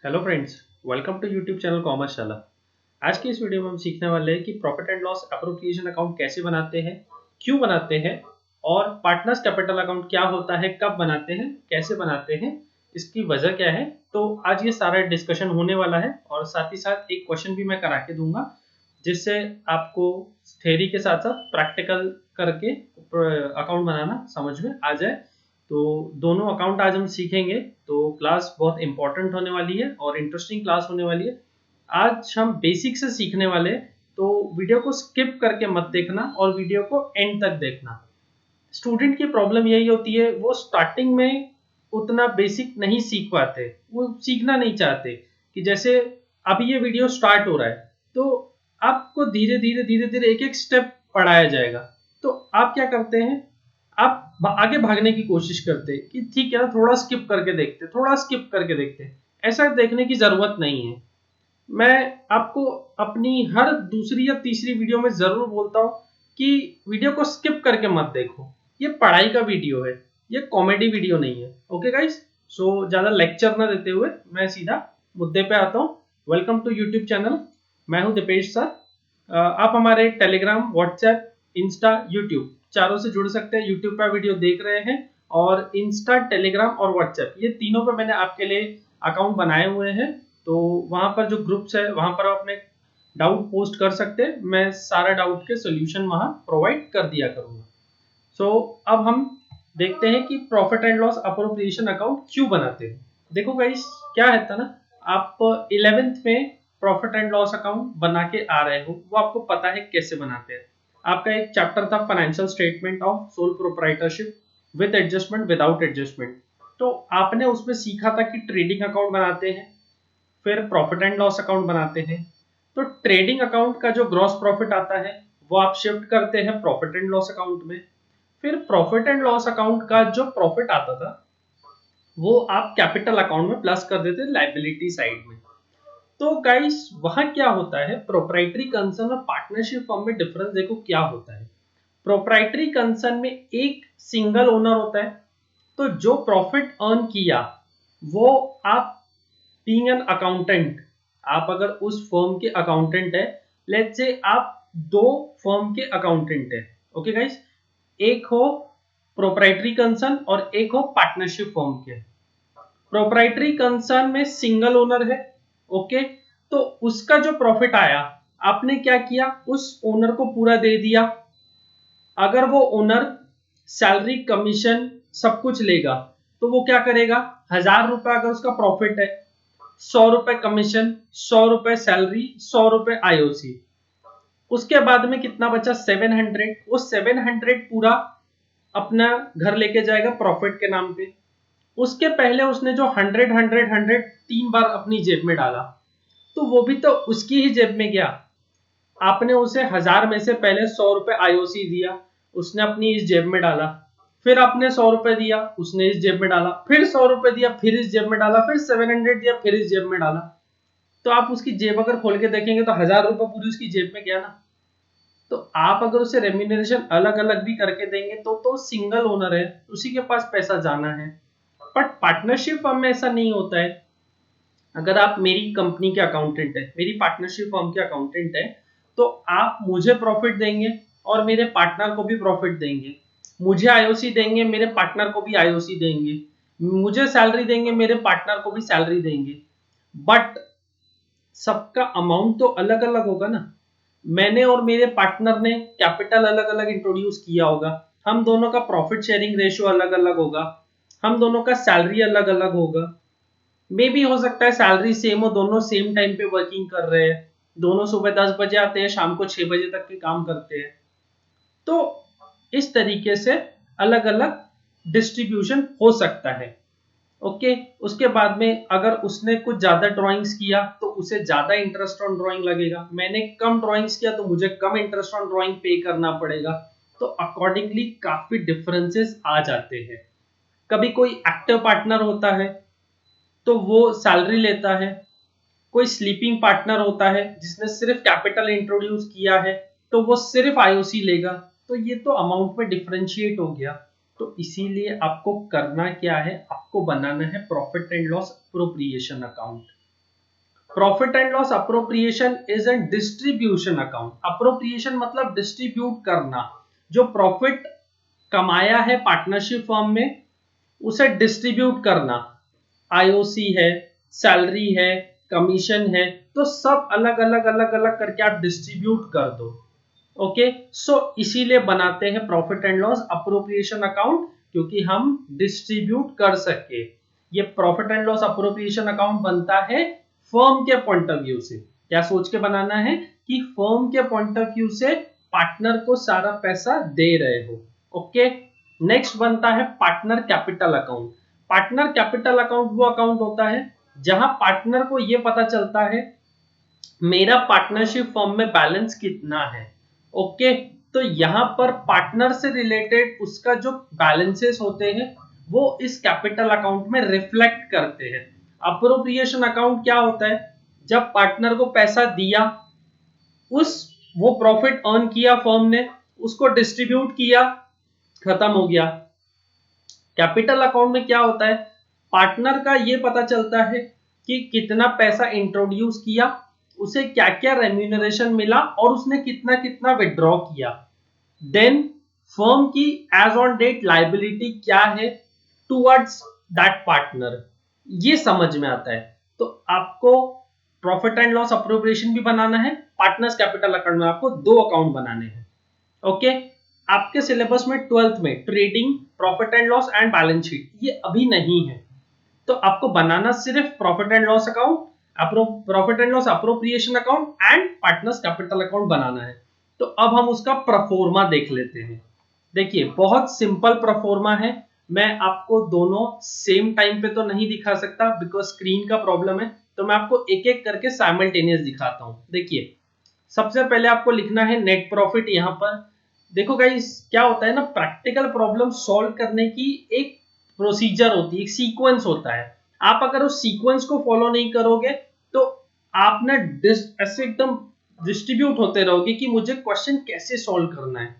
Hello friends, welcome to YouTube channel Commerce Shala. आज की इस वीडियो में हम सीखने वाले हैं कि profit and loss appropriation account कैसे बनाते हैं, क्यों बनाते हैं और पार्टनर्स कैपिटल अकाउंट क्या होता है, कब बनाते हैं, कैसे बनाते हैं, इसकी वजह क्या है। तो आज ये सारा डिस्कशन होने वाला है और साथ ही साथ एक क्वेश्चन भी मैं करा के दूंगा जिससे आपको थ्योरी के साथ साथ प्रैक्टिकल करके अकाउंट बनाना समझ में आ जाए। तो दोनों अकाउंट आज हम सीखेंगे। तो क्लास बहुत इंपॉर्टेंट होने वाली है और इंटरेस्टिंग क्लास होने वाली है। आज हम बेसिक से सीखने वाले हैं, तो वीडियो को स्किप करके मत देखना और वीडियो को एंड तक देखना। स्टूडेंट की प्रॉब्लम यही होती है, वो स्टार्टिंग में उतना बेसिक नहीं सीख पाते, वो सीखना नहीं चाहते। कि जैसे अभी ये वीडियो स्टार्ट हो रहा है तो आपको धीरे धीरे धीरे धीरे एक एक स्टेप पढ़ाया जाएगा। तो आप क्या करते हैं, आप आगे भागने की कोशिश करते हैं कि ठीक है ना, थोड़ा स्किप करके देखते, थोड़ा स्किप करके देखते। ऐसा देखने की जरूरत नहीं है। मैं आपको अपनी हर दूसरी या तीसरी वीडियो में जरूर बोलता हूँ कि वीडियो को स्किप करके मत देखो। ये पढ़ाई का वीडियो है, ये कॉमेडी वीडियो नहीं है। ओके गाइस, सो ज्यादा लेक्चर ना देते हुए मैं सीधा मुद्दे पे आता हूँ। वेलकम टू यूट्यूब चैनल, मैं हूँ दीपेश सर। आप हमारे टेलीग्राम, व्हाट्सएप, इंस्टा, यूट्यूब चारों से जुड़ सकते हैं। यूट्यूब पर वीडियो देख रहे हैं और इंस्टा, टेलीग्राम और व्हाट्सएप, ये तीनों पे मैंने आपके लिए अकाउंट बनाए हुए हैं। तो वहां पर जो ग्रुप्स है वहां पर आप अपने डाउट पोस्ट कर सकते हैं, मैं सारा डाउट के सोल्यूशन वहां प्रोवाइड कर दिया करूंगा। सो अब हम देखते हैं कि profit and loss appropriation account क्यों बनाते हैं। देखो गाइस, क्या है था ना, आप 11th में प्रॉफिट एंड लॉस अकाउंट बना के आ रहे हो, वो आपको पता है कैसे बनाते हैं। आपका एक चैप्टर था financial statement of sole proprietorship with adjustment, without adjustment. तो आपने उसमें सीखा था कि ट्रेडिंग अकाउंट बनाते हैं, फिर प्रॉफिट एंड लॉस अकाउंट बनाते हैं। तो ट्रेडिंग अकाउंट का जो ग्रॉस प्रॉफिट आता है वो आप शिफ्ट करते हैं प्रॉफिट एंड लॉस अकाउंट में। फिर प्रॉफिट एंड लॉस अकाउंट का जो प्रॉफिट आता था वो आप कैपिटल अकाउंट में प्लस कर देते लायबिलिटी साइड में। तो गाइस, वहां क्या होता है, प्रोप्राइटरी कंसर्न और पार्टनरशिप फॉर्म में डिफरेंस देखो क्या होता है। प्रोप्राइटरी कंसर्न में एक सिंगल ओनर होता है, तो जो प्रॉफिट अर्न किया वो आप बीइंग एन अकाउंटेंट, आप अगर उस फर्म के अकाउंटेंट है, लेट्स से आप दो फर्म के अकाउंटेंट है। ओके गाइस, एक हो प्रोप्राइटरी कंसर्न और एक हो पार्टनरशिप फर्म के। प्रोप्राइटरी कंसर्न में सिंगल ओनर है। ओके, तो उसका जो प्रॉफिट आया आपने क्या किया, उस ओनर को पूरा दे दिया। अगर वो ओनर सैलरी, कमीशन सब कुछ लेगा तो वो क्या करेगा, 1000 रुपए अगर उसका प्रॉफिट है, 100 रुपए कमीशन, 100 रुपए सैलरी, 100 रुपए आईओसी, उसके बाद में कितना बचा, 700। वो 700 पूरा अपना घर लेके जाएगा प्रॉफिट के नाम पे। उसके पहले उसने जो 100 100 100 तीन बार अपनी जेब में डाला, तो वो भी तो उसकी ही जेब में गया। आपने उसे 1000 में से पहले 100 रुपए आईओसी दिया, उसने अपनी इस जेब में डाला। फिर आपने 100 रुपए दिया, उसने इस जेब में डाला। फिर 100 रुपए दिया, फिर इस जेब में डाला। फिर 700 दिया, फिर इस जेब में डाला। तो आप उसकी जेब अगर खोल के देखेंगे तो 1000 रुपए पूरी उसकी जेब में गया ना। तो आप अगर उसे रेम्यूनरेशन अलग अलग भी करके देंगे तो सिंगल ओनर है, उसी के पास पैसा जाना है। बट पार्टनरशिप फर्म में ऐसा नहीं होता है। अगर आप मेरी कंपनी के अकाउंटेंट है, मेरी पार्टनरशिप फर्म के अकाउंटेंट है, तो आप मुझे प्रॉफिट देंगे और मेरे पार्टनर को भी प्रॉफिट देंगे। मुझे आईओसी देंगे, मेरे पार्टनर को भी आईओसी देंगे। मुझे सैलरी देंगे, मेरे पार्टनर को भी सैलरी देंगे। बट सबका अमाउंट तो अलग अलग होगा ना। मैंने और मेरे पार्टनर ने कैपिटल अलग अलग इंट्रोड्यूस किया होगा, हम दोनों का प्रॉफिट शेयरिंग रेशियो अलग अलग होगा, हम दोनों का सैलरी अलग अलग होगा। मे भी हो सकता है सैलरी सेम हो, दोनों सेम टाइम पे वर्किंग कर रहे हैं, दोनों सुबह 10 बजे आते हैं, शाम को 6 बजे तक के काम करते हैं। तो इस तरीके से अलग अलग डिस्ट्रीब्यूशन हो सकता है। ओके, उसके बाद में अगर उसने कुछ ज्यादा ड्राइंग्स किया तो उसे ज्यादा इंटरेस्ट ऑन ड्राइंग लगेगा, मैंने कम ड्राइंग्स किया तो मुझे कम इंटरेस्ट ऑन ड्राइंग पे करना पड़ेगा। तो अकॉर्डिंगली काफी डिफरेंसेस आ जाते हैं। कभी कोई एक्टिव पार्टनर होता है तो वो सैलरी लेता है, कोई स्लीपिंग पार्टनर होता है जिसने सिर्फ कैपिटल इंट्रोड्यूस किया है तो वो सिर्फ आईओसी लेगा। तो ये तो अमाउंट में डिफरेंशिएट हो गया। तो इसीलिए आपको करना क्या है, आपको बनाना है profit and loss appropriation account. Profit and loss appropriation is an distribution account. Appropriation मतलब डिस्ट्रीब्यूट करना, जो प्रॉफिट कमाया है पार्टनरशिप फर्म में उसे डिस्ट्रीब्यूट करना। आईओसी है, सैलरी है, कमीशन है, तो सब अलग अलग अलग अलग करके आप डिस्ट्रीब्यूट कर दो। ओके, सो इसीलिए बनाते हैं profit and loss appropriation account, क्योंकि हम डिस्ट्रीब्यूट कर सके। ये profit and loss appropriation account बनता है फर्म के पॉइंट ऑफ व्यू से। क्या सोच के बनाना है कि फर्म के पॉइंट ऑफ व्यू से पार्टनर को सारा पैसा दे रहे हो। ओके, नेक्स्ट बनता है partner capital account. Partner capital account वो अकाउंट होता है जहां पार्टनर को यह पता चलता है मेरा पार्टनरशिप फर्म में बैलेंस कितना है। ओके, तो यहां पर पार्टनर से रिलेटेड उसका जो बैलेंसेस होते हैं वो इस कैपिटल अकाउंट में रिफ्लेक्ट करते हैं। अप्रोप्रिएशन अकाउंट क्या होता है, जब पार्टनर को पैसा दिया, वो प्रॉफिट अर्न किया फर्म ने, उसको डिस्ट्रीब्यूट किया, खत्म हो गया। कैपिटल अकाउंट में क्या होता है, पार्टनर का ये पता चलता है कि कितना पैसा इंट्रोड्यूस किया, उसे क्या क्या रेम्यूनरेशन मिला और उसने कितना कितना विड्रॉ किया। देन फर्म की एज ऑन डेट लायबिलिटी क्या है टुवर्ड्स दैट पार्टनर, ये समझ में आता है। तो आपको प्रॉफिट एंड लॉस अप्रोप्रिएशन भी बनाना है, पार्टनर्स कैपिटल अकाउंट में आपको दो अकाउंट बनाने हैं। ओके, आपके सिलेबस में 12th में trading, profit and loss and balance sheet ये अभी नहीं है, तो आपको बनाना सिर्फ profit and loss account, profit and loss appropriation account and partners capital account बनाना है। तो अब हम उसका प्रोफोर्मा देख लेते हैं। देखिए, बहुत सिंपल प्रोफोर्मा है। मैं आपको दोनों सेम टाइम पे तो नहीं दिखा सकता बिकॉज स्क्रीन का प्रॉब्लम है, तो मैं आपको एक एक करके साइमल्टेनियस दिखाता हूं। देखिए, सबसे पहले आपको लिखना है नेट प्रॉफिट। यहां पर देखो गाइस, क्या होता है ना, प्रैक्टिकल प्रॉब्लम सॉल्व करने की एक प्रोसीजर होती है, एक सीक्वेंस होता है। आप अगर उस सीक्वेंस को फॉलो नहीं करोगे तो आप ना ऐसे एकदम डिस्ट्रीब्यूट होते रहोगे कि मुझे क्वेश्चन कैसे सॉल्व करना है,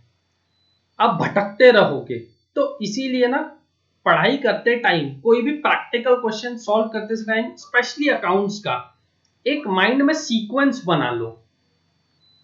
आप भटकते रहोगे। तो इसीलिए ना, पढ़ाई करते टाइम कोई भी प्रैक्टिकल क्वेश्चन सॉल्व करते टाइम, स्पेशली अकाउंट्स का, एक माइंड में सीक्वेंस बना लो।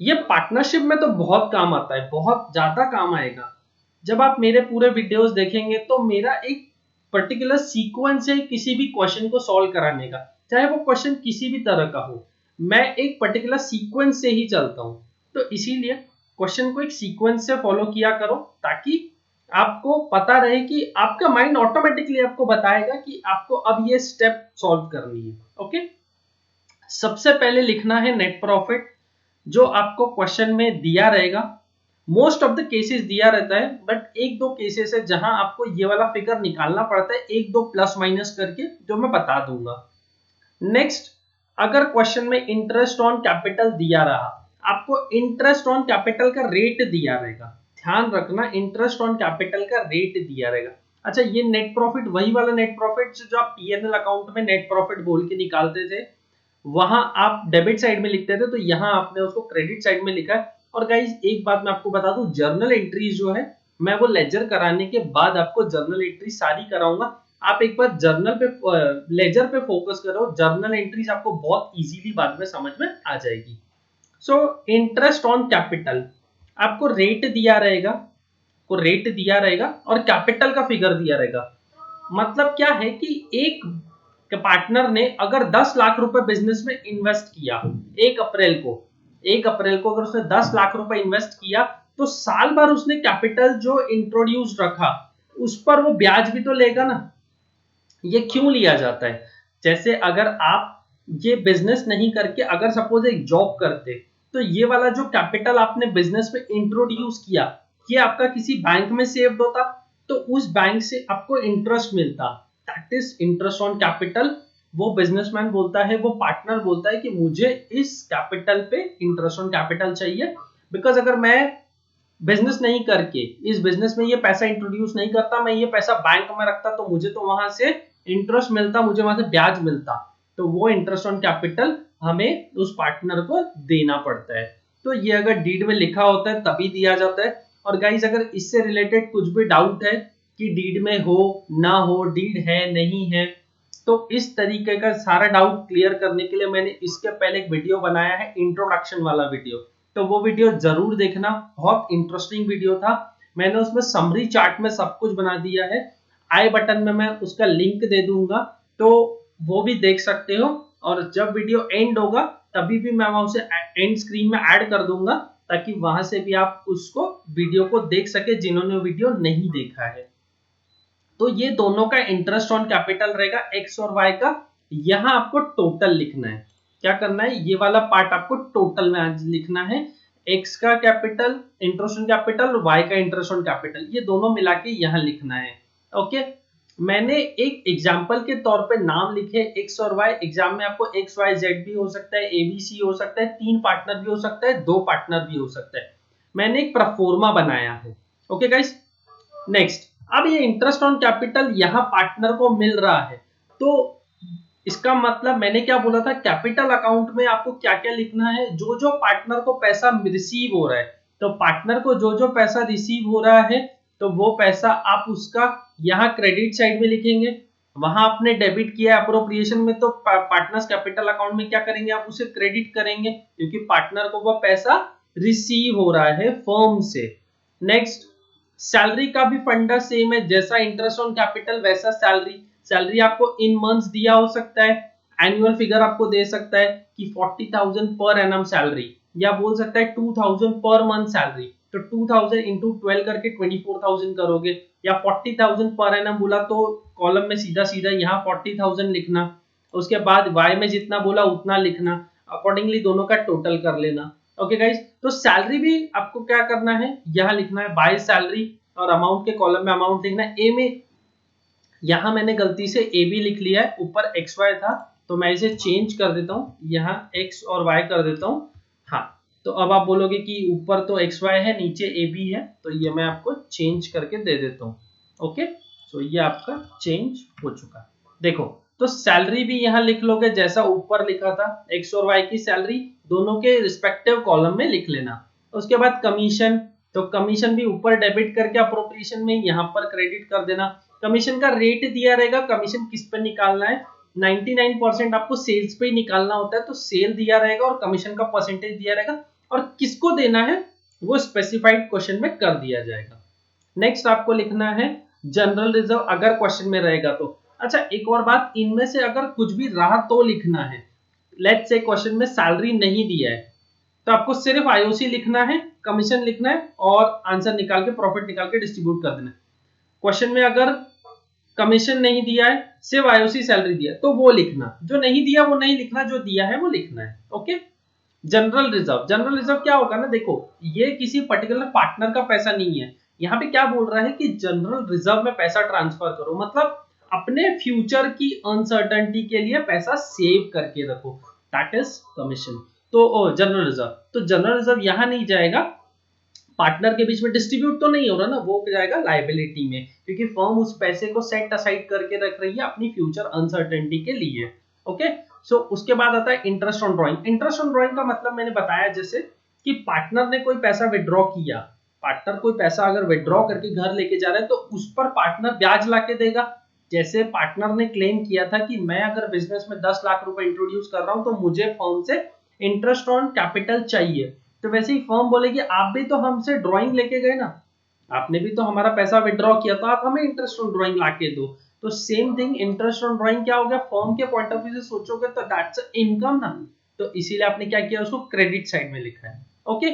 ये पार्टनरशिप में तो बहुत काम आता है, बहुत ज्यादा काम आएगा। जब आप मेरे पूरे वीडियोस देखेंगे तो मेरा एक पर्टिकुलर सीक्वेंस है किसी भी क्वेश्चन को सॉल्व कराने का, चाहे वो क्वेश्चन किसी भी तरह का हो, मैं एक पर्टिकुलर सीक्वेंस से ही चलता हूं। तो इसीलिए क्वेश्चन को एक सीक्वेंस से फॉलो किया करो, ताकि आपको पता रहे कि आपका माइंड ऑटोमेटिकली आपको बताएगा कि आपको अब ये स्टेप सॉल्व करनी है। ओके, सबसे पहले लिखना है नेट प्रॉफिट, जो आपको क्वेश्चन में दिया रहेगा। मोस्ट ऑफ द केसेस दिया रहता है, बट एक दो केसेस है जहां आपको ये वाला फिगर निकालना पड़ता है, एक दो प्लस माइनस करके, जो मैं बता दूंगा। नेक्स्ट, अगर क्वेश्चन में इंटरेस्ट ऑन कैपिटल दिया रहा, आपको इंटरेस्ट ऑन कैपिटल का रेट दिया रहेगा। ध्यान रखना, इंटरेस्ट ऑन कैपिटल का रेट दिया रहेगा। अच्छा, ये नेट प्रॉफिट वही वाला नेट प्रॉफिट जो आप पीएनएल अकाउंट में नेट प्रॉफिट बोल के निकालते थे, वहां आप डेबिट साइड में लिखते थे, तो यहां आपने उसको क्रेडिट साइड में लिखा है। और गाइस, एक बात मैं आपको बता दूं, जर्नल एंट्रीज जो है, मैं वो लेजर कराने के बाद आपको जर्नल एंट्री सारी कराऊंगा। आप एक बार जर्नल पे, लेजर पे फोकस करो, जर्नल एंट्रीज आपको बहुत इजीली बाद में समझ में आ जाएगी। सो इंटरेस्ट ऑन कैपिटल, आपको रेट दिया रहेगा, और कैपिटल का फिगर दिया रहेगा। मतलब क्या है कि एक पार्टनर ने अगर 10 लाख रुपए बिजनेस में इन्वेस्ट किया 1 अप्रैल को अगर उसने 10 लाख रुपए इन्वेस्ट किया, तो साल भर उसने कैपिटल जो इंट्रोड्यूस रखा उस पर वो ब्याज भी तो लेगा ना। ये क्यों लिया जाता है, जैसे अगर आप ये बिजनेस नहीं करके अगर सपोज एक जॉब करते, तो ये वाला जो कैपिटल आपने बिजनेस में इंट्रोड्यूस किया, ये आपका किसी बैंक में सेव्ड होता, तो उस बैंक से आपको इंटरेस्ट मिलता, that is interest on capital. वो बिजनेसमैन बोलता है, वो पार्टनर बोलता है कि मुझे इस कैपिटल पे इंटरेस्ट ऑन कैपिटल चाहिए, बिकॉज अगर मैं बिजनेस नहीं करके इस बिजनेस में ये पैसा इंट्रोड्यूस नहीं करता, मैं ये पैसा बैंक में रखता, तो मुझे तो वहां से इंटरेस्ट मिलता, मुझे वहां से ब्याज मिलता, तो वो इंटरेस्ट ऑन कैपिटल हमें उस पार्टनर को देना पड़ता है। तो ये अगर डीड में लिखा होता है तभी दिया जाता है। और गाइस, अगर इससे रिलेटेड कुछ भी डाउट है कि डीड में हो ना हो, डीड है नहीं है, तो इस तरीके का सारा डाउट क्लियर करने के लिए मैंने इसके पहले एक वीडियो बनाया है, इंट्रोडक्शन वाला वीडियो, तो वो वीडियो जरूर देखना, बहुत इंटरेस्टिंग वीडियो था। मैंने उसमें समरी चार्ट में सब कुछ बना दिया है, आई बटन में मैं उसका लिंक दे दूंगा, तो वो भी देख सकते हो। और जब वीडियो एंड होगा तभी भी मैं वहां उसे एंड स्क्रीन में ऐड कर दूंगा, ताकि वहां से भी आप उसको वीडियो को देख सके जिन्होंने वीडियो नहीं देखा है। तो ये दोनों का इंटरेस्ट ऑन कैपिटल रहेगा एक्स और वाई का। यहां आपको टोटल लिखना है, क्या करना है, ये वाला पार्ट आपको टोटल में आज लिखना है। एक्स का capital interest on capital, Y का इंटरेस्ट ऑन कैपिटल, ये दोनों मिला के यहां लिखना है। ओके, मैंने एक एग्जांपल के तौर पे नाम लिखे एक्स और वाई। एग्जाम में आपको एक्स वाई जेड भी हो सकता है, एबीसी हो सकता है, 3 पार्टनर भी हो सकता है, 2 पार्टनर भी हो सकता है। मैंने एक प्रोफोर्मा बनाया है। ओके गाइस, नेक्स्ट, अब ये इंटरेस्ट ऑन कैपिटल यहाँ पार्टनर को मिल रहा है, तो इसका मतलब मैंने क्या बोला था, कैपिटल अकाउंट में आपको क्या क्या लिखना है, जो जो पार्टनर को पैसा रिसीव हो रहा है, तो पार्टनर को जो जो पैसा रिसीव हो रहा है तो वो पैसा आप उसका यहाँ क्रेडिट साइड में लिखेंगे। वहां आपने डेबिट किया अप्रोप्रिएशन में, तो पार्टनर्स कैपिटल अकाउंट में क्या करेंगे, आप उसे क्रेडिट करेंगे, क्योंकि पार्टनर को वो पैसा रिसीव हो रहा है फर्म से। नेक्स्ट, सैलरी का भी फंडा सेम है, जैसा इंटरेस्ट ऑन कैपिटल वैसा सैलरी। सैलरी आपको इन मंथ्स दिया हो सकता है, एनुअल फिगर आपको दे सकता है कि 40,000 पर एनम सैलरी, या बोल सकता है 2,000 पर मंथ सैलरी, तो 2,000 इंटू 12 करके 24,000 करोगे, या 40,000 पर एनम बोला तो कॉलम में सीधा सीधा यहाँ 40,000 लिखना, उसके बाद वाई में जितना बोला उतना लिखना, अकॉर्डिंगली दोनों का टोटल कर लेना। ओके गाइस, तो सैलरी भी आपको क्या करना है, यहाँ लिखना है बाय सैलरी, और अमाउंट के कॉलम में अमाउंट लिखना है। ए में यहाँ मैंने गलती से ए बी लिख लिया है, ऊपर एक्स वाई था, तो मैं इसे चेंज कर देता हूँ, यहाँ एक्स और वाई कर देता हूँ। हाँ, तो अब आप बोलोगे कि ऊपर तो एक्स वाई है, नीचे ए बी है, तो ये मैं आपको चेंज करके दे देता हूँ। ओके, तो ये आपका चेंज हो चुका। देखो, तो सैलरी भी यहाँ लिख लोगे जैसा ऊपर लिखा था, एक्स और वाई की सैलरी दोनों के रिस्पेक्टिव कॉलम में लिख लेना। उसके बाद कमीशन, तो कमीशन भी ऊपर डेबिट करके अप्रोप्रिएशन में यहाँ पर क्रेडिट कर देना। कमीशन का रेट दिया रहेगा, कमीशन किस पे निकालना है, 99% आपको सेल्स पे ही निकालना होता है, तो सेल दिया रहेगा और कमीशन का परसेंटेज दिया रहेगा, और किसको देना है वो स्पेसिफाइड क्वेश्चन में कर दिया जाएगा। नेक्स्ट आपको लिखना है जनरल रिजर्व, अगर क्वेश्चन में रहेगा तो। अच्छा, एक और बात, इनमें से अगर कुछ भी रहा तो लिखना है। लेट्स से क्वेश्चन में सैलरी नहीं दिया है, तो आपको सिर्फ आईओसी लिखना है, कमीशन लिखना है, और आंसर निकाल के प्रॉफिट निकाल के डिस्ट्रीब्यूट कर देना है। क्वेश्चन में अगर कमीशन नहीं दिया है, सिर्फ आईओसी सैलरी दिया, तो वो लिखना, जो नहीं दिया वो नहीं लिखना, जो दिया है वो लिखना है। Okay, general reserve, general reserve क्या होगा ना, देखो ये किसी पर्टिकुलर पार्टनर का पैसा नहीं है, यहाँ पे क्या बोल रहा है कि जनरल रिजर्व में पैसा ट्रांसफर करो, मतलब अपने फ्यूचर की अनसर्टेनिटी के लिए पैसा सेव करके रखो, दैट इज कमीशन। तो जनरल रिजर्व, तो जनरल रिजर्व यहाँ नहीं जाएगा, पार्टनर के बीच में डिस्ट्रीब्यूट तो नहीं हो रहा ना, वो जाएगा लायबिलिटी में, क्योंकि फर्म उस पैसे को सेट असाइड करके रख रही है अपनी फ्यूचर अनसर्टेनिटी के लिए। ओके, सो उसके बाद आता है interest on drawing. Interest on drawing का मतलब मैंने बताया जैसे कि पार्टनर ने कोई पैसा विड्रॉ किया, पार्टनर कोई पैसा अगर विड्रॉ करके घर लेके जा रहा है तो उस पर पार्टनर ब्याज लाके देगा। जैसे पार्टनर ने क्लेम किया था कि मैं अगर बिजनेस में 10 लाख रुपए इंट्रोड्यूस कर रहा हूं तो मुझे फर्म से इंटरेस्ट ऑन कैपिटल चाहिए, तो वैसे ही फर्म बोलेगी आप भी तो हमसे ड्राइंग लेके गए ना, आपने भी तो हमारा पैसा विड्रॉ किया, तो आप हमें इंटरेस्ट ऑन ड्राइंग लाके दो। तो same thing interest on drawing क्या हो गया, फर्म के पॉइंट ऑफ व्यू से सोचोगे तो दैट्स इनकम ना, तो इसीलिए आपने क्या किया, उसको क्रेडिट साइड में लिखा है। ओके,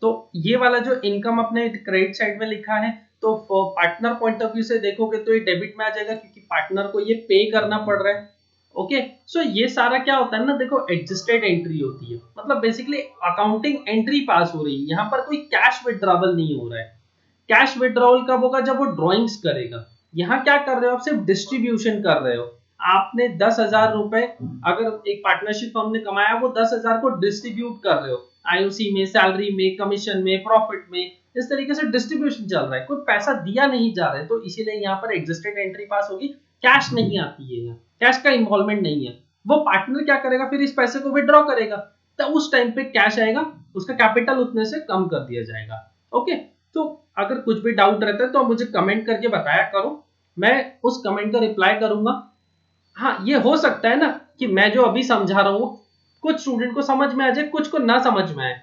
तो ये वाला जो इनकम अपने क्रेडिट साइड में लिखा है, तो पार्टनर पॉइंट ऑफ व्यू से देखोगे तो ये डेबिट में आ जाएगा, क्योंकि पार्टनर को ये पे करना पड़ रहा है। ओके, सो ये सारा क्या होता है ना, देखो एडजस्टेड एंट्री होती है, मतलब बेसिकली अकाउंटिंग एंट्री पास हो रही है, यहाँ पर कोई कैश विड्रॉवल नहीं हो रहा है। कैश विड्रॉवल कब होगा, जब वो ड्रॉइंग्स करेगा। यहाँ क्या कर रहे हो, आप सिर्फ डिस्ट्रीब्यूशन कर रहे हो। आपने 10,000 रुपए अगर एक पार्टनरशिप फर्म ने कमाया, वो 10,000 को डिस्ट्रीब्यूट कर रहे हो, आईओसी में, सैलरी में, कमीशन में, प्रॉफिट में, इस तरीके से डिस्ट्रीब्यूशन चल रहा है, कोई पैसा दिया नहीं जा रहा है, तो इसीलिए यहाँ पर एडजस्टेड एंट्री पास होगी, कैश नहीं आती है, कैश का इन्वॉल्वमेंट नहीं है। वो पार्टनर क्या करेगा, फिर इस पैसे को विड्रॉ करेगा, तो उस टाइम पे कैश आएगा, उसका कैपिटल उतने से कम कर दिया जाएगा। ओके, तो अगर कुछ भी डाउट रहता है तो मुझे कमेंट करके बताया करो, मैं उस कमेंट का रिप्लाई करूंगा। हाँ, ये हो सकता है ना कि मैं जो अभी समझा रहा हूँ कुछ स्टूडेंट को समझ में आ जाए, कुछ को ना समझ में आए।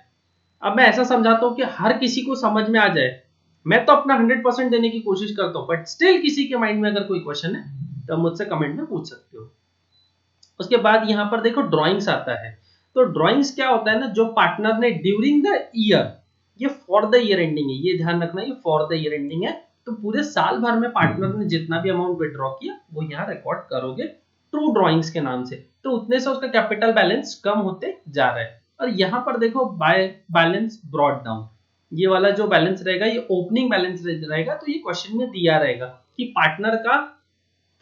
अब मैं ऐसा समझाता हूँ कि हर किसी को समझ में आ जाए। मैं तो अपना 100% देने की कोशिश करता हूँ, बट स्टिल किसी के माइंड में अगर कोई क्वेश्चन है तो मुझसे कमेंट में पूछ सकते हो। उसके बाद यहाँ पर देखो ड्राइंग्स आता है। तो ड्राइंग्स क्या होता है ना, जो पार्टनर ने ड्यूरिंग द ईयर, ये फॉर द ईयर एंडिंग है, ये ध्यान रखना, ये फॉर द ईयर एंडिंग है। तो पूरे साल भर में पार्टनर ने जितना भी अमाउंट विड्रॉ किया वो यहाँ रिकॉर्ड करोगे ट्रू ड्राइंग्स के नाम से। तो उतने से उसका कैपिटल बैलेंस कम होते जा रहा है। और यहाँ पर देखो बाय बैलेंस ब्रॉट डाउन, ये वाला जो बैलेंस रहेगा ये ओपनिंग बैलेंस रहेगा। तो ये क्वेश्चन में दिया रहेगा कि पार्टनर का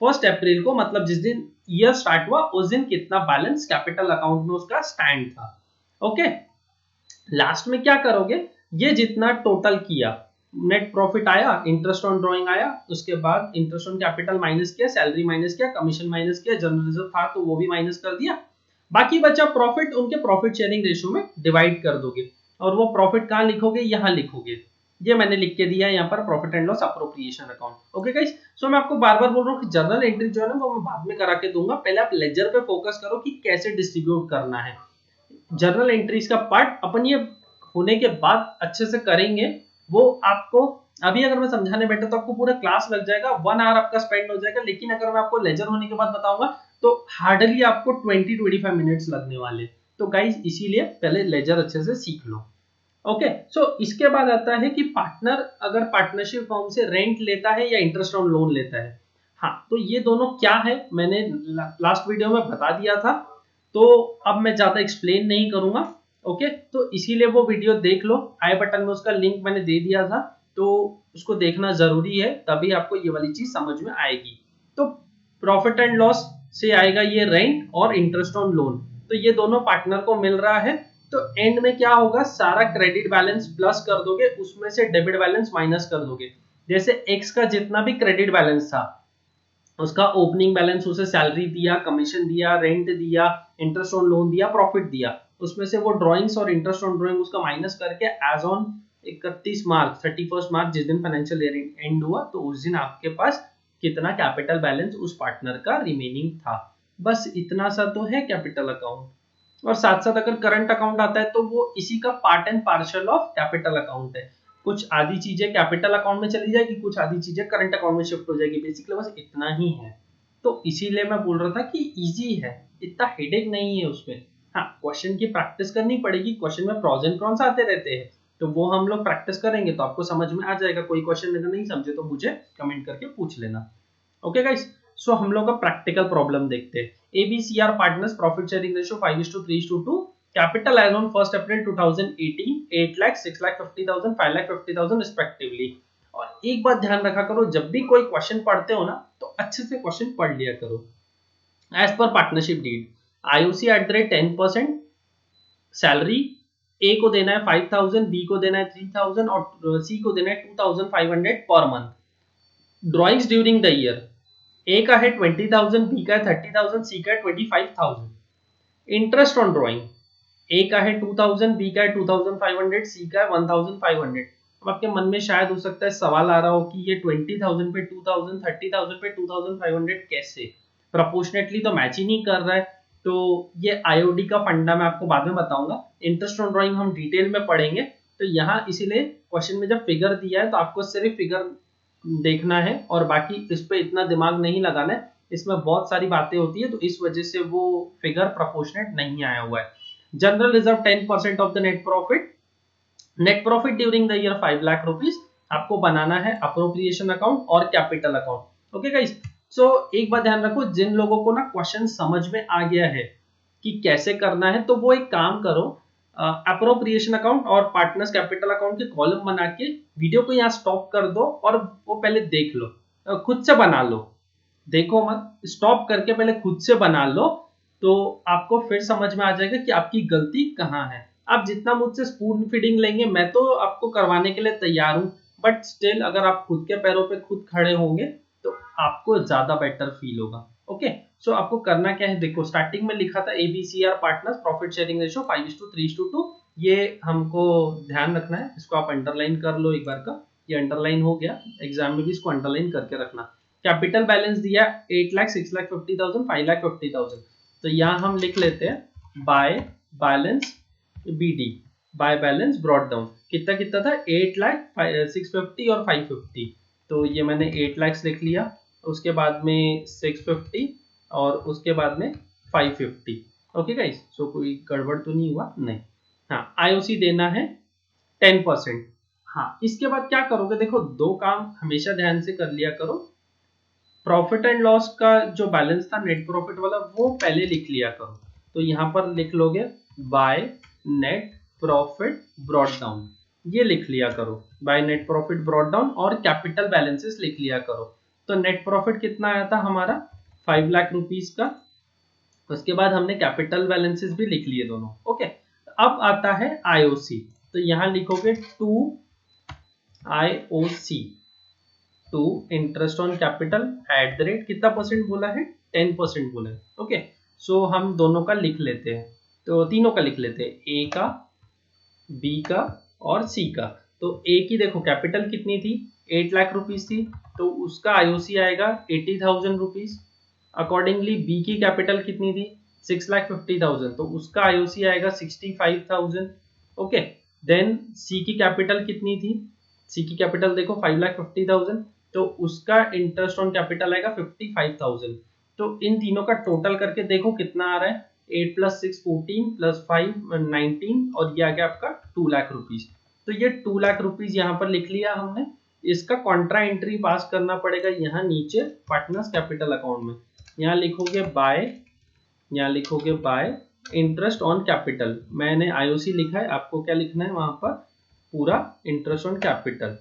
1 अप्रैल को, मतलब जिस दिन ईयर स्टार्ट हुआ उस दिन कितना बैलेंस कैपिटल अकाउंट में उसका स्टैंड था। ओके, लास्ट में क्या करोगे, ये जितना टोटल किया, नेट प्रॉफिट आया, इंटरेस्ट ऑन ड्राइंग आया, उसके बाद इंटरेस्ट ऑन कैपिटल माइनस किया, सैलरी माइनस किया, कमीशन माइनस किया, जनरल रिजर्व था तो वो भी माइनस कर दिया, बाकी बचा प्रॉफिट, उनके प्रॉफिट शेयरिंग रेशियो में डिवाइड कर दोगे। और वो प्रॉफिट कहाँ लिखोगे, यहाँ लिखोगे। ये मैंने लिख के दिया है यहाँ पर, profit and loss appropriation account. Okay guys, so मैं आपको बार बार बोल रहा हूँ कि जर्नल एंट्री जो है ना वो मैं बाद में करा के दूंगा, पहले आप लेजर पे फोकस करो कि कैसे डिस्ट्रीब्यूट करना है। जर्नल एंट्रीज का पार्ट अपन ये होने के बाद अच्छे से करेंगे। वो आपको अभी अगर मैं समझाने बैठा तो आपको पूरा क्लास लग जाएगा, 1 आवर आपका स्पेंड हो जाएगा। लेकिन अगर मैं आपको लेजर होने के बाद बताऊंगा तो हार्डली आपको 20-25 मिनट्स लगने वाले। तो गाइस इसीलिए पहले लेजर अच्छे से सीख लो। ओके, सो इसके बाद आता है कि पार्टनर अगर पार्टनरशिप फॉर्म से रेंट लेता है या इंटरेस्ट ऑन लोन लेता है। हाँ, तो ये दोनों क्या है मैंने लास्ट वीडियो में बता दिया था, तो अब मैं ज्यादा एक्सप्लेन नहीं करूंगा। ओके, तो इसीलिए वो वीडियो देख लो, आई बटन में उसका लिंक मैंने दे दिया था, तो उसको देखना जरूरी है, तभी आपको ये वाली चीज समझ में आएगी। तो प्रॉफिट एंड लॉस से आएगा ये रेंट और इंटरेस्ट ऑन लोन, तो ये दोनों पार्टनर को मिल रहा है। तो एंड में क्या होगा, सारा क्रेडिट बैलेंस प्लस कर दोगे, उसमें से डेबिट बैलेंस माइनस कर दोगे। जैसे एक्स का जितना भी क्रेडिट बैलेंस था, उसका ओपनिंग बैलेंस, उसे सैलरी दिया, कमीशन दिया, रेंट दिया, इंटरेस्ट ऑन लोन दिया, प्रॉफिट दिया, उसमें से वो ड्राइंग्स और इंटरेस्ट ऑन ड्राइंग उसका माइनस करके एज ऑन 31 मार्च 31 मार्च जिस दिन फाइनेंशियल ईयर एंड हुआ तो उस दिन आपके पास कितना कैपिटल बैलेंस उस पार्टनर का रिमेनिंग था। बस इतना सा तो है कैपिटल अकाउंट। और साथ साथ अगर करंट अकाउंट आता है तो वो इसी का part and partial of capital account है। कुछ आधी चीजें कैपिटल अकाउंट में चली जाएगी, कुछ आधी चीजें करंट अकाउंट में शिफ्ट हो जाएगी, बेसिकली बस इतना ही है। तो इसीलिए मैं बोल रहा था कि इजी है, इतना हेडेक नहीं है उसमें। हाँ, क्वेश्चन की प्रैक्टिस करनी पड़ेगी, क्वेश्चन में प्रॉज एंड कॉन्स आते रहते हैं, तो वो हम लोग प्रैक्टिस करेंगे तो आपको समझ में आ जाएगा। कोई क्वेश्चन अगर नहीं समझे तो मुझे कमेंट करके पूछ लेना। ओके गाइस, सो हम लोग का प्रैक्टिकल प्रॉब्लम देखते हैं। A B C are partners profit sharing ratio 5:3:2, capital as on 1 April 2018 8 lakh 6 lakh 50,000 5 lakh 50,000 respectively. और एक बात ध्यान रखा करो, जब भी कोई क्वेश्चन पढ़ते हो ना तो अच्छे से क्वेश्चन पढ़ लिया करो। As per partnership deed, IOC at the rate 10%, salary A को देना है 5,000, बी को देना है 3,000 और सी को देना है 2,500 per month. Drawings during the year, A का है 20,000, बी का है 30,000, सी का है 25,000। इंटरेस्ट ऑन ड्रॉइंग, ए का है 2,000, बी का है 2,500, सी का है 1,500। अब आपके मन में शायद हो सकता है सवाल आ रहा हो कि ये 20,000 पे 2,000, 30,000 पे 2,500 कैसे, प्रपोर्शनेटली तो मैच ही नहीं कर रहा है। तो ये आईओडी का फंडा मैं आपको बाद में बताऊंगा, इंटरेस्ट ऑन ड्रॉइंग हम डिटेल में पढ़ेंगे। तो यहाँ इसीलिए क्वेश्चन में जब फिगर दिया है तो आपको सिर्फ फिगर देखना है और बाकी इस पे इतना दिमाग नहीं लगाना है, इसमें बहुत सारी बातें होती है तो इस वजह से वो फिगर प्रोपोर्शनेट नहीं आया हुआ है। General reserve 10% of the net profit, net profit during the year 5 lakh rupees आपको बनाना है अप्रोप्रिएशन अकाउंट और कैपिटल अकाउंट। ओके गाइस, सो एक बात ध्यान रखो, जिन लोगों को ना क्वेश्चन समझ में आ गया है कि कैसे करना है तो वो एक काम करो, अप्रोप्रिएशन अकाउंट और पार्टनर्स कैपिटल अकाउंट के कॉलम बना के वीडियो को यहाँ स्टॉप कर दो और वो पहले देख लो, खुद से बना लो, देखो मत, स्टॉप करके पहले खुद से बना लो। तो आपको फिर समझ में आ जाएगा कि आपकी गलती कहाँ है। आप जितना मुझसे स्पून फीडिंग लेंगे मैं तो आपको करवाने के लिए तैयार हूँ, बट स्टिल अगर आप खुद के पैरों पे खुद खड़े होंगे तो आपको ज्यादा बेटर फील होगा। ओके, सो आपको करना क्या है, देखो स्टार्टिंग में लिखा था एबीसीआर पार्टनर्स प्रॉफिट शेयरिंग रेशियो 5:3:2, ये हमको ध्यान रखना है, इसको आप अंडरलाइन कर लो एक बार का, ये अंडरलाइन हो गया, एग्जाम में भी इसको अंडरलाइन करके रखना। कैपिटल बैलेंस दिया 8 लाख, 6 लाख 50,000, 5 लाख 50,000। तो यहाँ हम लिख लेते हैं by balance BD, by balance brought down. कितना कितना था? 8 लाख, 650 और 550। तो ये मैंने 8 लाख लिख लिया, उसके बाद में 650 और उसके बाद में 550। ओके गाइस, सो कोई गड़बड़ तो नहीं हुआ? नहीं। हाँ, IOC देना है 10%। हाँ, इसके बाद क्या करोगे? देखो, दो काम हमेशा ध्यान से कर लिया करो। प्रॉफिट एंड लॉस का जो बैलेंस था नेट प्रॉफिट वाला, वो पहले लिख लिया करो। तो यहाँ पर लिख लोगे by net profit brought down, ये लिख लिया करो। By net profit brought down और कैपिटल बैलेंसेस लिख लिया करो। तो नेट प्रॉफिट कितना आया था हमारा? 5 लाख रुपीस का। उसके बाद हमने कैपिटल बैलेंसेस भी लिख लिए दोनों। ओके, अब आता है IOC। तो यहाँ लिखोगे to IOC, to interest on capital at the rate, कितना परसेंट बोला है? 10% बोला है। ओके, सो हम दोनों का लिख लेते हैं। तो तीनों का लिख लेते हैं, ए का, बी का और सी का। तो ए की देखो कैपिटल कितनी थी? 8 लाख रुपीस थी, तो उसका IOC आएगा 80,000 रुपीज। अकॉर्डिंगली बी की कैपिटल कितनी थी? 6 लाख 50,000, तो उसका IOC आएगा 65,000। ओके, देन सी की कैपिटल कितनी थी? सी की कैपिटल देखो 5 लाख 50,000, तो उसका इंटरेस्ट ऑन कैपिटल आएगा 55,000। तो इन तीनों का टोटल करके देखो कितना आ रहा है? 8 + 6 14 + 5 19, और ये आ गया आपका 2 लाख रुपीज। तो ये 2 लाख रुपीज यहाँ पर लिख लिया हमने। इसका कॉन्ट्रा एंट्री पास करना पड़ेगा यहाँ नीचे पार्टनर्स कैपिटल अकाउंट में। यहाँ लिखोगे बाय, यहाँ लिखोगे बाय इंटरेस्ट ऑन कैपिटल। मैंने IOC लिखा है, आपको क्या लिखना है वहां पर? पूरा इंटरेस्ट ऑन कैपिटल।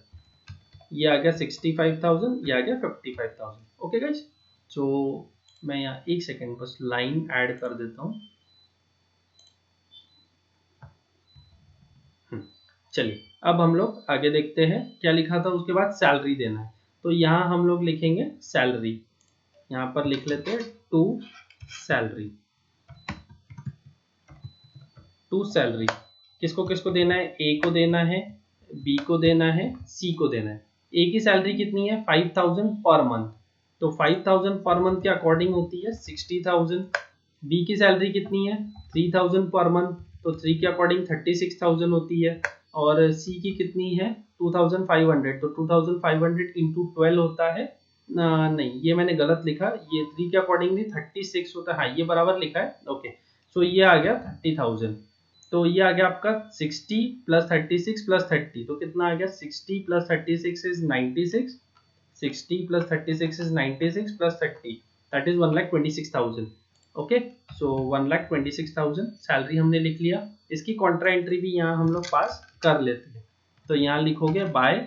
ये आ गया 65,000, ये आ गया 55,000। ओके गाइस, सो मैं यहाँ एक सेकेंड बस लाइन ऐड कर देता हूँ। चलिए, अब हम लोग आगे देखते हैं क्या लिखा था। उसके बाद सैलरी देना है, तो यहाँ हम लोग लिखेंगे सैलरी। यहाँ पर लिख लेते हैं टू सैलरी, टू सैलरी। किसको किसको देना है? ए को देना है, बी को देना है, सी को देना है। ए की सैलरी कितनी है? 5,000 पर मंथ, तो 5,000 पर मंथ के अकॉर्डिंग होती है 60,000। बी की सैलरी कितनी है? 3,000 पर मंथ, तो 3 के अकॉर्डिंग 36,000 होती है। और सी की कितनी है? 2,500, तो 2,500 इंटू 12 होता है। नहीं, ये मैंने गलत लिखा, ये 3 के अकॉर्डिंगली 36 होता है। हाँ, ये बराबर लिखा है। ओके, सो ये आ गया 30,000। तो ये आ गया आपका 60 + 36 + 30, तो कितना आ गया? 60 + 36 is 96, 60 + 36 is 96 + 30, that is 1,26,000। Okay, so 1,26,000 salary हमने लिख लिया। इसकी कॉन्ट्रा एंट्री भी यहाँ हम लोग पास कर लेते हैं। तो यहाँ लिखोगे बाय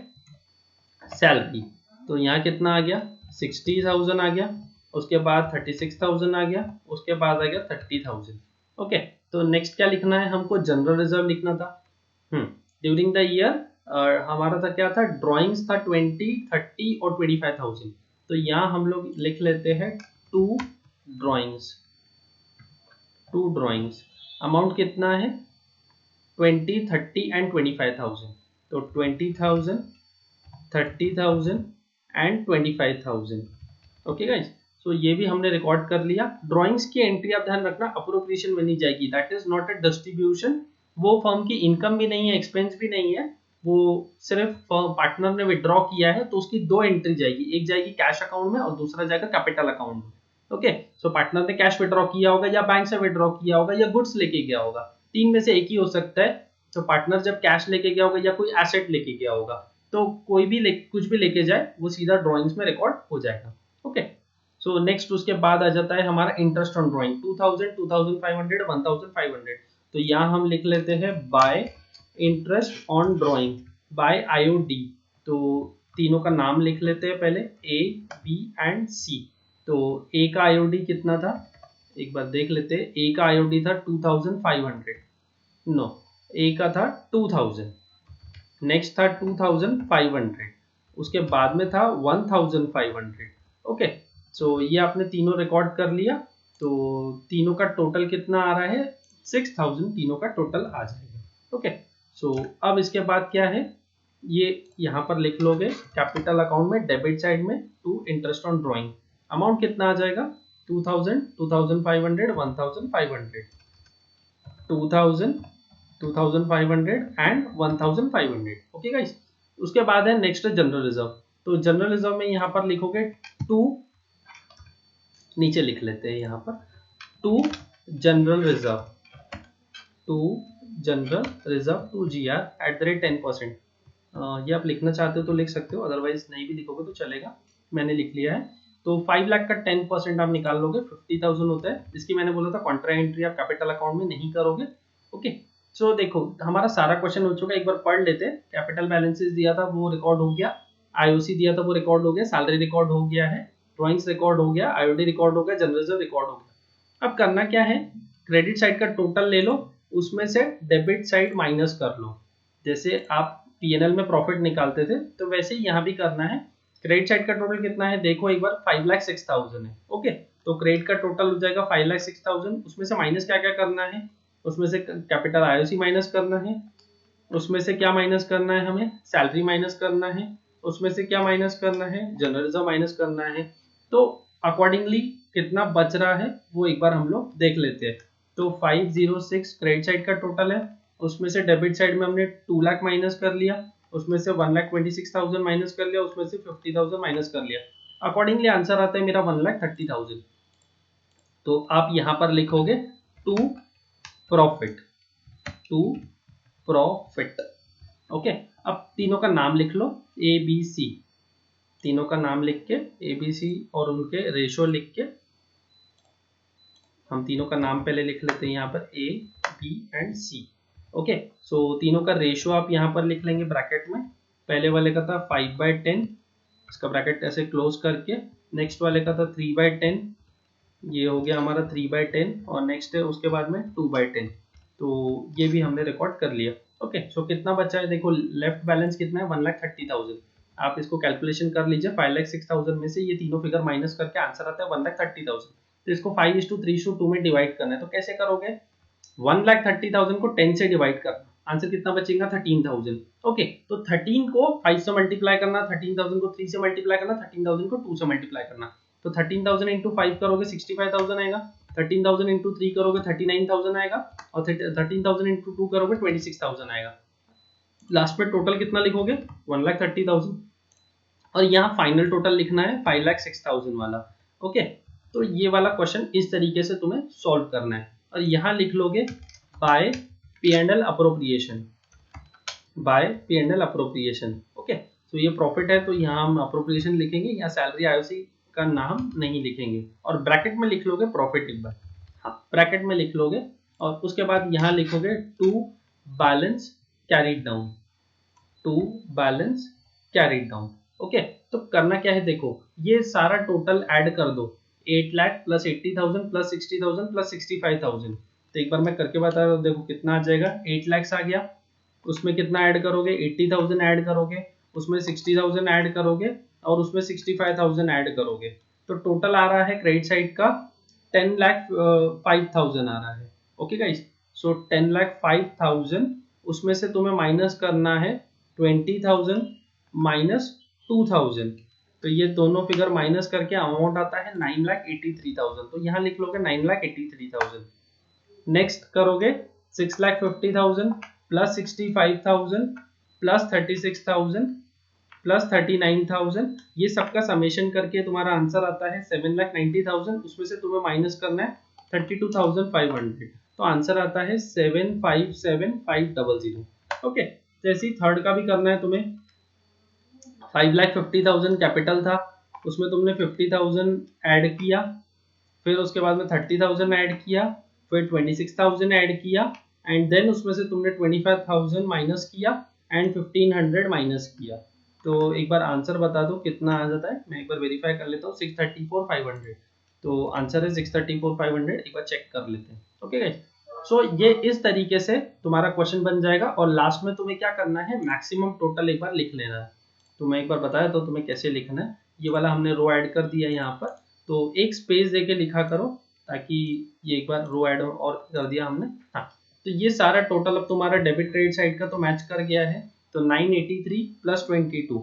सैलरी, तो यहाँ कितना आ गया? 60,000 आ गया, उसके बाद 36,000 आ गया, उसके बाद आ गया 30,000। ओके, तो नेक्स्ट क्या लिखना है हमको? जनरल रिजर्व लिखना था। ड्यूरिंग द ईयर हमारा था क्या था? ड्राइंग्स था 20, 30 और 25,000। तो यहाँ हम लोग लिख लेते हैं to drawings, to drawings. Amount कितना है? 20, 30 एंड 25,000। तो 20,000, 30,000 एंड 25,000। ओके गाइस, सो ये भी हमने रिकॉर्ड कर लिया। ड्राइंग्स की एंट्री आप ध्यान रखना अप्रोप्रिएशन में नहीं जाएगी, that is not a distribution. वो फर्म की इनकम भी नहीं है, एक्सपेंस भी नहीं है, वो सिर्फ पार्टनर ने विड्रॉ किया है, तो उसकी दो एंट्री जाएगी, एक जाएगी कैश अकाउंट में और दूसरा जाएगा कैपिटल अकाउंट में। ओके, सो पार्टनर ने कैश विड्रॉ किया होगा या बैंक से विड्रॉ किया होगा या गुड्स लेके गया होगा, तीन में से एक ही हो सकता है। तो पार्टनर जब कैश लेके गया होगा या कोई एसेट लेके गया होगा, तो कोई भी कुछ भी लेके जाए वो सीधा ड्राइंग्स में रिकॉर्ड हो जाएगा। ओके, सो नेक्स्ट उसके बाद आ जाता है हमारा इंटरेस्ट ऑन ड्राइंग, 2,000, 2,500, 1,500। तो यहाँ हम लिख लेते हैं by interest on drawing by IOD। तो तीनों का नाम लिख लेते हैं पहले, A, B एंड C। तो A का IOD कितना था? एक बार देख लेते हैं। A का IOD था 2,500, नो, A का था 2,000, नेक्स्ट था 2,500, उसके बाद में था 1,500। ओके, सो ये आपने तीनों रिकॉर्ड कर लिया। तो तीनों का टोटल कितना आ रहा है? 6,000 तीनों का टोटल आ जाएगा। ओके, सो अब इसके बाद क्या है? ये यहाँ पर लिख लोगे कैपिटल अकाउंट में डेबिट साइड में to interest on drawing. Amount कितना आ जाएगा 2000, 2500, 1500, 2000, 2500 एंड 1500। ओके गाइस, उसके बाद है नेक्स्ट जनरल रिजर्व। तो जनरल रिजर्व में यहाँ पर लिखोगे टू, नीचे लिख लेते हैं यहाँ पर to general reserve, to general reserve to GR at the rate 10%। ये आप लिखना चाहते हो तो लिख सकते हो, अदरवाइज नहीं भी लिखोगे तो चलेगा, मैंने लिख लिया है। तो 5 लाख का 10% आप निकाल लोगे, 50,000 होता है, जिसकी मैंने बोला था कॉन्ट्रा एंट्री आप कैपिटल अकाउंट में नहीं करोगे। ओके, सो देखो हमारा सारा क्वेश्चन हो चुका है, एक बार पढ़ लेते हैं। कैपिटल बैलेंसेस दिया था वो रिकॉर्ड हो गया, IOC दिया था वो रिकॉर्ड हो गया, सैलरी रिकॉर्ड हो गया है, ड्रॉइंग्स रिकॉर्ड हो गया, IOD रिकॉर्ड हो गया, जनरल रिजर्व रिकॉर्ड हो गया। अब करना क्या है, क्रेडिट साइड का टोटल ले लो, उसमें से डेबिट साइड माइनस कर लो। जैसे आप P&L में प्रॉफिट निकालते थे तो वैसे ही यहाँ भी करना है। क्रेडिट साइड का टोटल कितना है देखो एक बार, 5,06,000 है। ओके, तो क्रेडिट का टोटल हो जाएगा 5,06,000, उसमें से माइनस क्या क्या करना है, उसमें से कैपिटल IOC माइनस करना है, उसमें से क्या माइनस करना है, हमें सैलरी माइनस करना है, उसमें से क्या माइनस करना है, जनरल रिजर्व माइनस करना है। तो अकॉर्डिंगली कितना बच रहा है वो एक बार हम लोग देख लेते हैं। तो 506 क्रेडिट साइड का टोटल है, उसमें से डेबिट साइड में हमने 2 लाख माइनस कर लिया, उसमें से 1,26,000 माइनस कर लिया, उसमें से 50,000 माइनस कर लिया। अकॉर्डिंगली आंसर आता है मेरा 1,30,000। तो आप यहाँ पर लिखोगे to profit, to profit. Okay, अब तीनों का नाम लिख लो, ABC, तीनों का नाम लिख के ABC और उनके रेशो लिख के, हम तीनों का नाम पहले लिख लेते हैं यहाँ पर A, B and C। Okay, so तीनों का रेशो आप यहाँ पर लिख लेंगे ब्रैकेट में। पहले वाले का था 5/10, इसका ब्रैकेट ऐसे क्लोज करके, नेक्स्ट वाले का था 3/10, ये हो गया हमारा 3/10, और नेक्स्ट है उसके बाद में 2/10। तो ये भी हमने रिकॉर्ड कर लिया। ओके, सो कितना बचा है देखो, लेफ्ट बैलेंस कितना है 1,30,000। आप इसको कैलकुलेशन कर लीजिए, 5,06,000 में से ये तीनों फिगर माइनस करके आंसर आता है 1,30,000। तो इसको 5:3:2 में डिवाइड करना है, तो कैसे करोगे, 1,30,000 को 10 से डिवाइड करना, आंसर कितना बचेगा 13,000। ओके, तो 13 को 5 से मल्टीप्लाई करना, 13,000 को 3 से मल्टीप्लाई करना, 13,000 को 2 से मल्टीप्लाई करना। तो 13,000 इंटू 5 करोगे 65,000 आएगा, 13,000 इंटू 3 करोगे 39,000 आएगा, और 13,000 इंटू 2 करोगे 26,000 आएगा। लास्ट में टोटल कितना लिखोगे 1,30,000, और यहाँ फाइनल टोटल लिखना है 5,06,000 वाला। ओके, तो ये वाला क्वेश्चन इस तरीके से तुम्हें सॉल्व करना है, और यहाँ लिख लोगे by P&L appropriation, by P&L appropriation. Okay, तो ये प्रॉफिट है तो यहाँ हम अप्रोप्रिएशन लिखेंगे, यहाँ सैलरी IOC का नाम नहीं लिखेंगे, और ब्रैकेट में लिख लोगे प्रॉफिट एक बार, हाँ ब्रैकेट में लिख लोगे, और उसके बाद यहाँ लिखोगे to balance carried down, to balance carried down. Okay, तो करना क्या है देखो, ये सारा टोटल ऐड कर दो, 8 लाख प्लस 80,000 प्लस 60,000 प्लस 65,000। तो एक बार मैं करके बता रहा हूँ, देखो कितना आ जाएगा, 8 लाख आ गया, उसमें कितना ऐड करोगे 80,000 ऐड करोगे, उसमें 60,000 ऐड करोगे, और उसमें 65,000 ऐड करोगे। तो टोटल आ रहा है क्रेडिट साइड का 10,05,000 आ रहा है। ओके गाइस, सो 10,05,000, उसमें से तुम्हें माइनस करना है 20,000 माइनस 2,000। तो ये दोनों फिगर माइनस करके अमाउंट आता है 9,83,000। तो यहाँ लिख लोगे 9,83,000। नेक्स्ट करोगे 6,50,000 प्लस 65,000 प्लस 36,000 प्लस 39,000, ये सबका समेशन करके तुम्हारा आंसर आता है 7,90,000। उसमें से तुम्हें माइनस करना है 32,500। तो आंसर आता है 7,57,500। ओके, जैसे ही थर्ड का भी करना है तुम्हें, 5,50,000 कैपिटल था, उसमें तुमने 50,000 ऐड किया, फिर उसके बाद में 30,000 ऐड किया, फिर 26,000 ऐड किया, एंड देन उसमें से तुमने 25,000 माइनस किया, एंड 1,500 माइनस किया। तो एक बार आंसर बता दो कितना आ जाता है, मैं एक बार वेरीफाई कर लेता हूँ, 634,500। तो आंसर है 634,500, एक बार चेक कर लेते हैं। ओके गाइस, सो ये इस तरीके से तुम्हारा क्वेश्चन बन जाएगा, और लास्ट में तुम्हें क्या करना है, मैक्सिमम टोटल एक बार लिख लेना है। तो मैं एक बार बताया तो तुम्हें कैसे लिखना है, ये वाला हमने रो ऐड कर दिया यहाँ पर, तो एक स्पेस देके लिखा करो, ताकि ये एक बार रो ऐड और कर दिया हमने। हाँ, तो ये सारा टोटल अब तुम्हारा डेबिट क्रेडिट साइड का तो मैच कर गया है। तो 983 प्लस 22,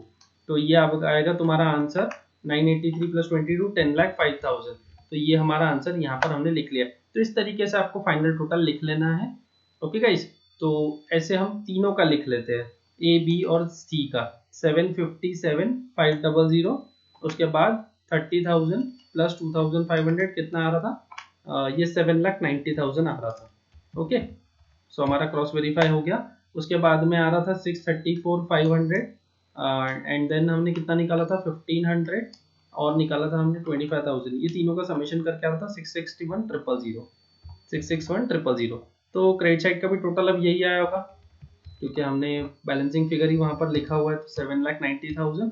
तो ये अब आएगा तुम्हारा आंसर 983 प्लस 22 10,05,000। तो ये हमारा आंसर यहाँ पर हमने लिख लिया। तो इस तरीके से आपको फाइनल टोटल लिख लेना है। ओके गाइस, तो ऐसे हम तीनों का लिख लेते हैं, ए बी और सी का। 757,500, उसके बाद 30,000 प्लस 2,500 कितना आ रहा था, ये 7,90,000 आ रहा था। ओके, सो हमारा क्रॉस वेरीफाई हो गया। उसके बाद में आ रहा था 634,500 एंड देन हमने कितना निकाला था 1,500 और निकाला था हमने 25,000। ये तीनों का समेशन करके आ रहा था 661,000। तो क्रेडिट साइड का भी टोटल अब यही आया होगा, क्योंकि हमने बैलेंसिंग फिगर ही वहां पर लिखा हुआ है। तो 7,90,000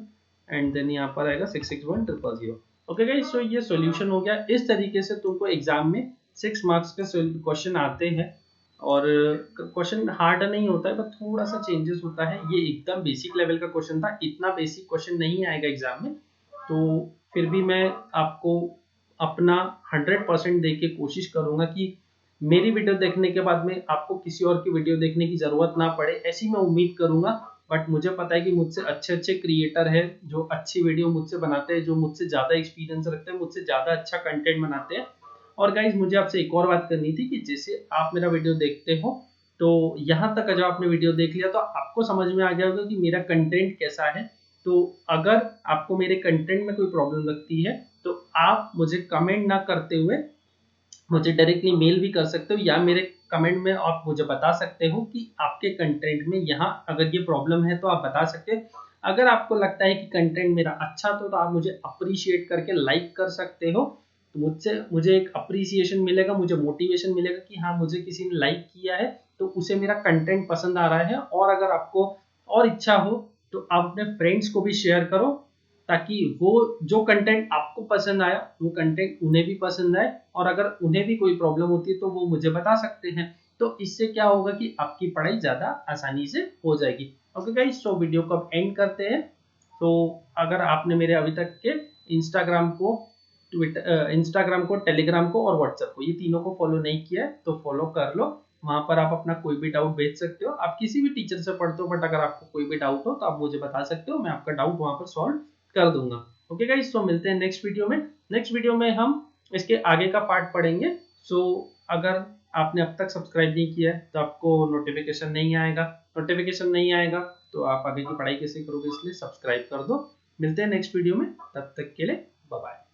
एंड देन यहाँ पर आएगा 661,000। ओके गाइस, सो ये सॉल्यूशन हो गया। इस तरीके से तुमको एग्जाम में 6 मार्क्स के क्वेश्चन आते हैं, और क्वेश्चन हार्ड नहीं होता है, पर थोड़ा सा चेंजेस होता है। ये एकदम बेसिक लेवल का क्वेश्चन था, इतना बेसिक क्वेश्चन नहीं आएगा एग्जाम में। तो फिर भी मैं आपको अपना 100% दे के कोशिश करूंगा कि मेरी वीडियो देखने के बाद में आपको किसी और की वीडियो देखने की जरूरत ना पड़े, ऐसी मैं उम्मीद करूंगा। बट मुझे पता है कि मुझसे अच्छे अच्छे क्रिएटर है जो अच्छी वीडियो मुझसे बनाते हैं, जो मुझसे ज्यादा एक्सपीरियंस रखते हैं, मुझसे ज्यादा अच्छा कंटेंट बनाते हैं। और गाइज, मुझे आपसे एक और बात करनी थी कि जैसे आप मेरा वीडियो देखते हो, तो यहाँ तक जब आपने वीडियो देख लिया तो आपको समझ में आ गया होगा कि मेरा कंटेंट कैसा है। तो अगर आपको मेरे कंटेंट में कोई प्रॉब्लम लगती है तो आप मुझे कमेंट ना करते हुए मुझे डायरेक्टली मेल भी कर सकते हो, या मेरे कमेंट में आप मुझे बता सकते हो कि आपके कंटेंट में यहाँ अगर ये प्रॉब्लम है, तो आप बता सकते हो। अगर आपको लगता है कि कंटेंट मेरा अच्छा, तो आप मुझे अप्रिशिएट करके लाइक कर सकते हो। तो मुझे एक अप्रिसिएशन मिलेगा, मुझे मोटिवेशन मिलेगा कि हाँ, मुझे किसी ने लाइक किया है तो उसे मेरा कंटेंट पसंद आ रहा है। और अगर आपको और इच्छा हो तो आप अपने फ्रेंड्स को भी शेयर करो, ताकि वो जो कंटेंट आपको पसंद आया वो कंटेंट उन्हें भी पसंद आए, और अगर उन्हें भी कोई प्रॉब्लम होती है तो वो मुझे बता सकते हैं। तो इससे क्या होगा कि आपकी पढ़ाई ज्यादा आसानी से हो जाएगी। ओके गाइस, तो वीडियो को अब एंड करते हैं। तो अगर आपने मेरे अभी तक के इंस्टाग्राम को, टेलीग्राम को और व्हाट्सएप को, ये तीनों को फॉलो नहीं किया है तो फॉलो कर लो। वहां पर आप अपना कोई भी डाउट भेज सकते हो। आप किसी भी टीचर से पढ़ते हो, बट अगर आपको कोई भी डाउट हो तो आप मुझे बता सकते हो, मैं आपका डाउट वहां पर सॉल्व कर दूंगा। ओके गाइस, तो मिलते हैं नेक्स्ट वीडियो में। नेक्स्ट वीडियो में हम इसके आगे का पार्ट पढ़ेंगे। सो अगर आपने अब तक सब्सक्राइब नहीं किया है तो आपको नोटिफिकेशन नहीं आएगा तो आप आगे की पढ़ाई कैसे करोगे, इसलिए सब्सक्राइब कर दो। मिलते हैं नेक्स्ट वीडियो में, तब तक के लिए बाय बाय।